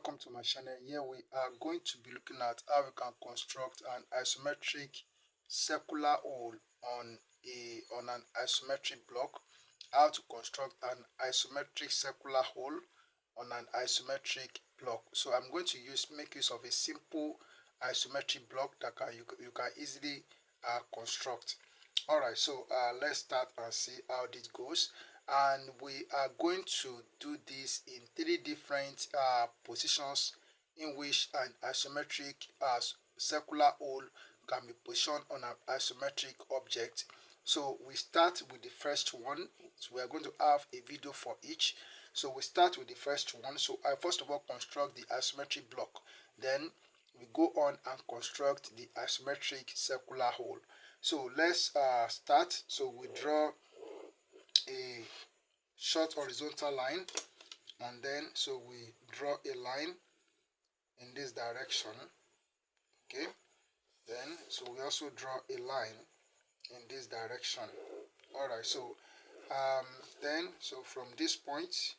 welcome to my channel. Here we are going to be looking at how we can construct an isometric circular hole on an isometric block. How to construct an isometric circular hole on an isometric block. So I'm going to make use of a simple isometric block that you can easily construct. Alright, so let's start and see how this goes. And we are going to do this in three different positions in which an isometric circular hole can be positioned on an isometric object. So we start with the first one. So we are going to have a video for each. So we start with the first one. So I first of all construct the isometric block. Then we go on and construct the isometric circular hole. So let's start. So we draw a short horizontal line, and then so we draw a line in this direction. Okay, then so we also draw a line in this direction. All right, so then so from this point,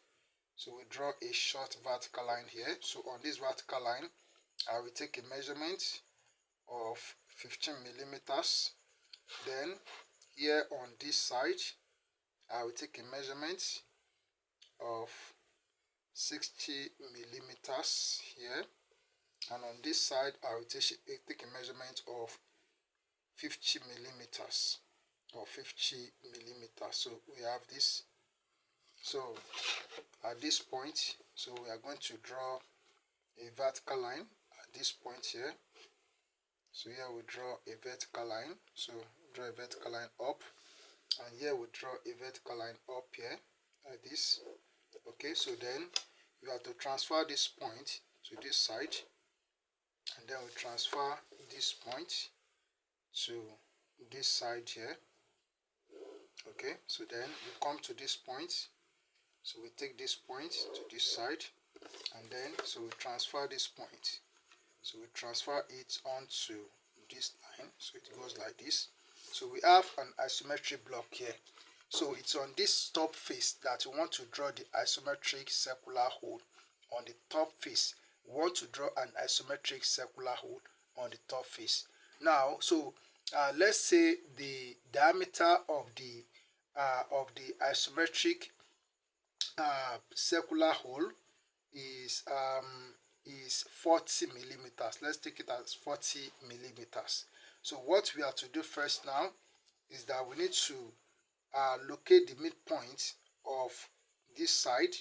so we draw a short vertical line here. So on this vertical line, I will take a measurement of 15 millimeters. Then here on this side, I will take a measurement of 60 millimeters here, and on this side I will take a measurement of 50 millimeters or 50 millimeters. So we have this. So at this point, so we are going to draw a vertical line at this point here. So here we draw a vertical line. So draw a vertical line up, and here we draw a vertical line up here like this. Okay, so then you have to transfer this point to this side, and then we transfer this point to this side here. Okay, so then we come to this point, so we take this point to this side, and then so we transfer this point, so we transfer it onto this line, so it goes like this. So we have an isometric block here. So it's on this top face that we want to draw the isometric circular hole. On the top face, we want to draw an isometric circular hole on the top face. Now, so let's say the diameter of the isometric circular hole is 40 millimeters. Let's take it as 40 millimeters. So what we have to do first now is that we need to locate the midpoint of this side,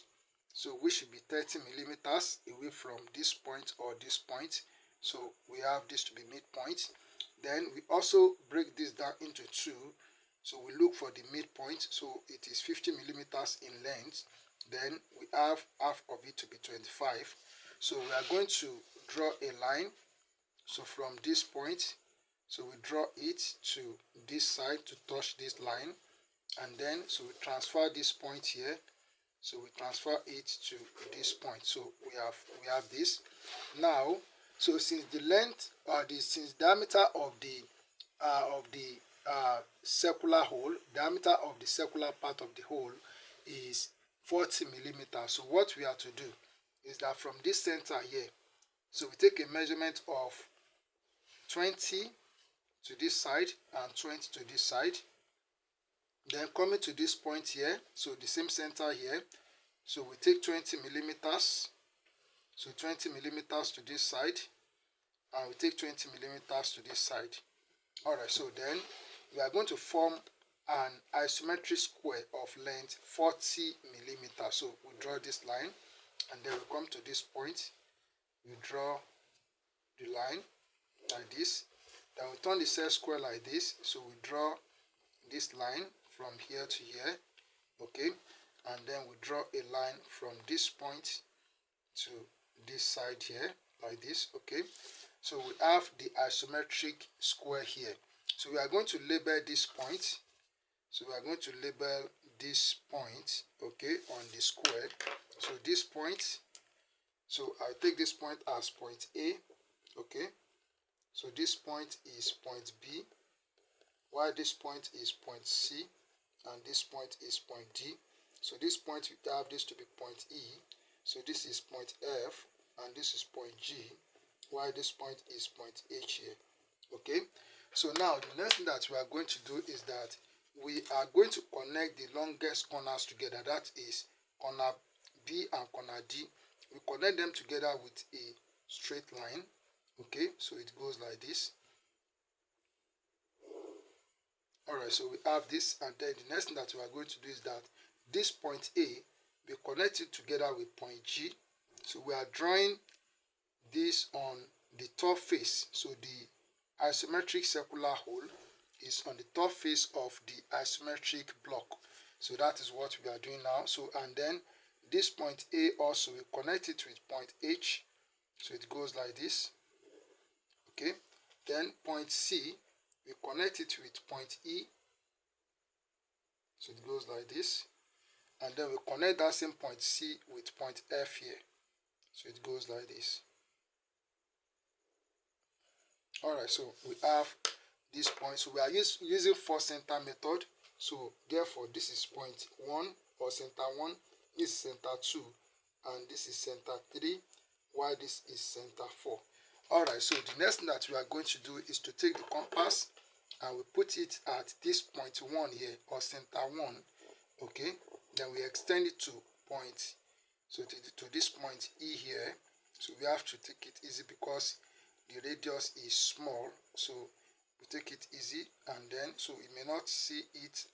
so which should be 30 millimeters away from this point or this point. So we have this to be midpoint. Then we also break this down into two. So we look for the midpoint, so it is 50 millimeters in length. Then we have half of it to be 25. So we are going to draw a line. So from this point, so we draw it to this side to touch this line, and then so we transfer this point here, so we transfer it to this point. So we have this. Now, so since the length since diameter of the circular hole, diameter of the circular part of the hole is 40 millimeters. So what we have to do is that from this center here, so we take a measurement of 20 to this side and 20 to this side. Then coming to this point here, so the same center here, so we take 20 millimeters, so 20 millimeters to this side, and we take 20 millimeters to this side. Alright, so then we are going to form an isometric square of length 40 millimeters. So we draw this line, and then we come to this point, we draw the line like this. Then we turn the set square like this, so we draw this line from here to here. Okay, and then we draw a line from this point to this side here like this. Okay, so we have the isometric square here. So we are going to label this point. So we are going to label this point, okay, on the square. So this point, so I'll take this point as point A. Okay, so this point is point B, while this point is point C, and this point is point D. So this point, we have this to be point E. So this is point F, and this is point G, while this point is point H here. Okay, so now the next thing that we are going to do is that we are going to connect the longest corners together. That is corner B and corner D. We connect them together with a straight line. Okay, so it goes like this. Alright, so we have this, and then the next thing that we are going to do is that this point A, we connect it together with point G. So we are drawing this on the top face. So the isometric circular hole is on the top face of the isometric block. So that is what we are doing now. So, and then this point A also, we connect it with point H. So it goes like this. Okay, then point C, we connect it with point E. So it goes like this. And then we connect that same point C with point F here. So it goes like this. Alright, so we have this point. So we are using 4 center method. So therefore this is point 1 or center 1, this is center 2, and this is center 3, while this is center 4. Alright, so the next thing that we are going to do is to take the compass and we put it at this point 1 here, or center 1. Okay, then we extend it to point, so to this point E here. So we have to take it easy because the radius is small, so we take it easy, and then so you may not see it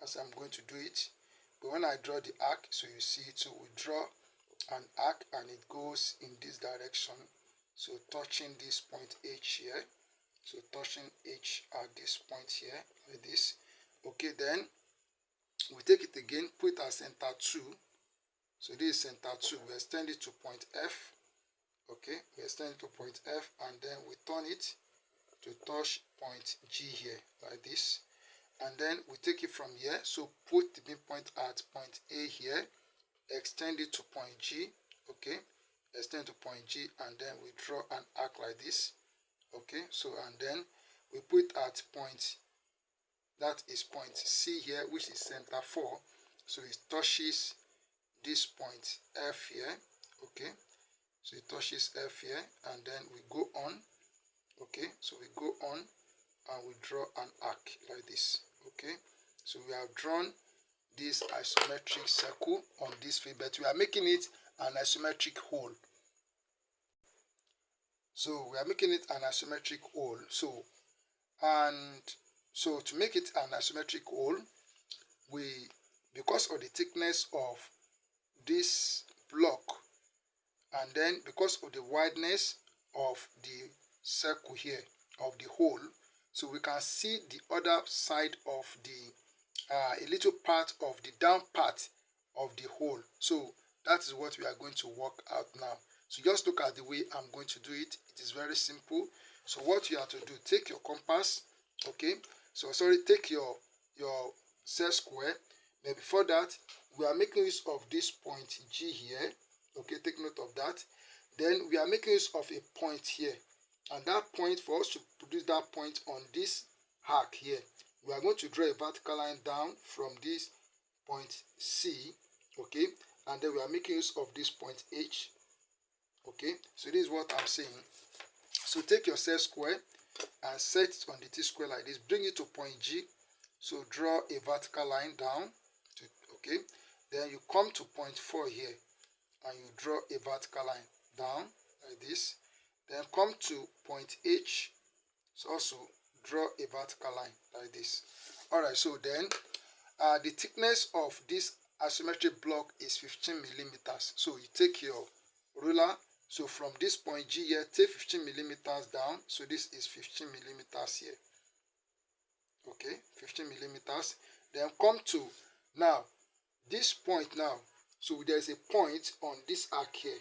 as I'm going to do it, but when I draw the arc, so you see it. So we draw an arc and it goes in this direction, so touching this point H here, so touching H at this point here like this. Okay, then we take it again, put it at center 2. So this is center 2. We extend it to point F. Okay, we extend it to point F, and then we turn it to touch point G here like this. And then we take it from here. So put the midpoint at point A here, extend it to point G. Okay, extend to point G, and then we draw an arc like this. Okay, so and then we put at point, that is point C here, which is center 4. So it touches this point F here. Okay, so it touches F here, and then we go on. Okay, so we go on and we draw an arc like this. Okay, so we have drawn this isometric circle on this face, but we are making it an isometric hole. So we are making it an isometric hole. So, and so to make it an isometric hole, we, because of the thickness of this block, and then because of the wideness of the circle here, of the hole, so we can see the other side of the a little part of the down part of the hole. So that is what we are going to work out now. So just look at the way I'm going to do it. It is very simple. So what you have to do, take your compass. Okay, so sorry, take your set square. But before that, we are making use of this point G here. Okay, take note of that. Then we are making use of a point here, and that point, for us to produce that point on this arc here, we are going to draw a vertical line down from this point C. Okay, and then we are making use of this point H. Okay, so this is what I'm saying. So take your set square and set it on the T square like this. Bring it to point G. So draw a vertical line down. Okay, then you come to point 4 here and you draw a vertical line down like this. Then come to point H. So also draw a vertical line like this. Alright, so then the thickness of this isometric block is 15 millimeters. So you take your ruler. So from this point G here, take 15 millimeters down. So this is 15 millimeters here. Okay, 15 millimeters. Then come to now this point now. So there is a point on this arc here.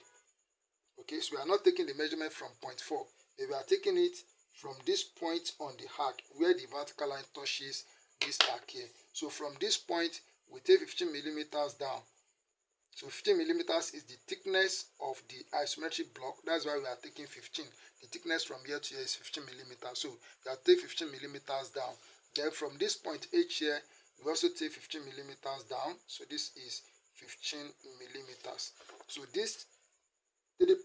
Okay, so we are not taking the measurement from point 4. We are taking it from this point on the arc where the vertical line touches this arc here. So from this point, we take 15 millimeters down. So 15 millimeters is the thickness of the isometric block. That's why we are taking 15. The thickness from here to here is 15 millimeters. So we have to take 15 millimeters down. Then from this point H here, we also take 15 millimeters down. So this is 15 millimeters. So this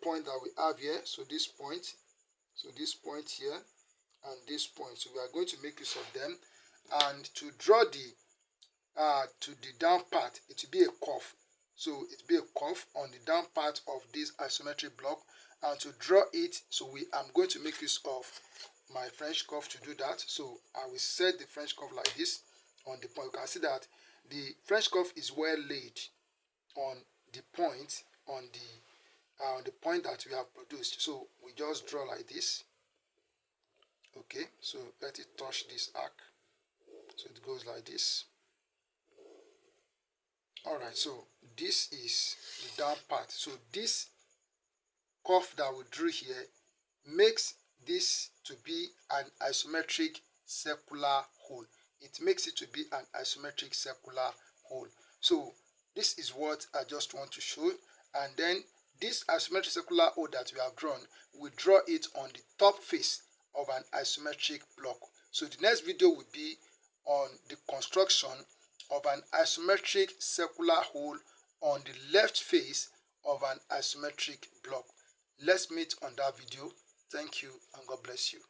point that we have here. So this point here, and this point. So we are going to make use of them, and to draw to the down part, it will be a curve. So it will be a curve on the down part of this isometric block, and to draw it, so I'm going to make use of my French curve to do that. So I will set the French curve like this on the point. You can see that the French curve is well laid on the point, on the point that we have produced. So we just draw like this. Okay, so let it touch this arc. So it goes like this. Alright, so this is the down part. So this curve that we drew here makes this to be an isometric circular hole. It makes it to be an isometric circular hole. So this is what I just want to show. And then this isometric circular hole that we have drawn, we draw it on the top face of an isometric block. So the next video will be on the construction of an isometric circular hole on the left face of an isometric block. Let's meet on that video. Thank you and God bless you.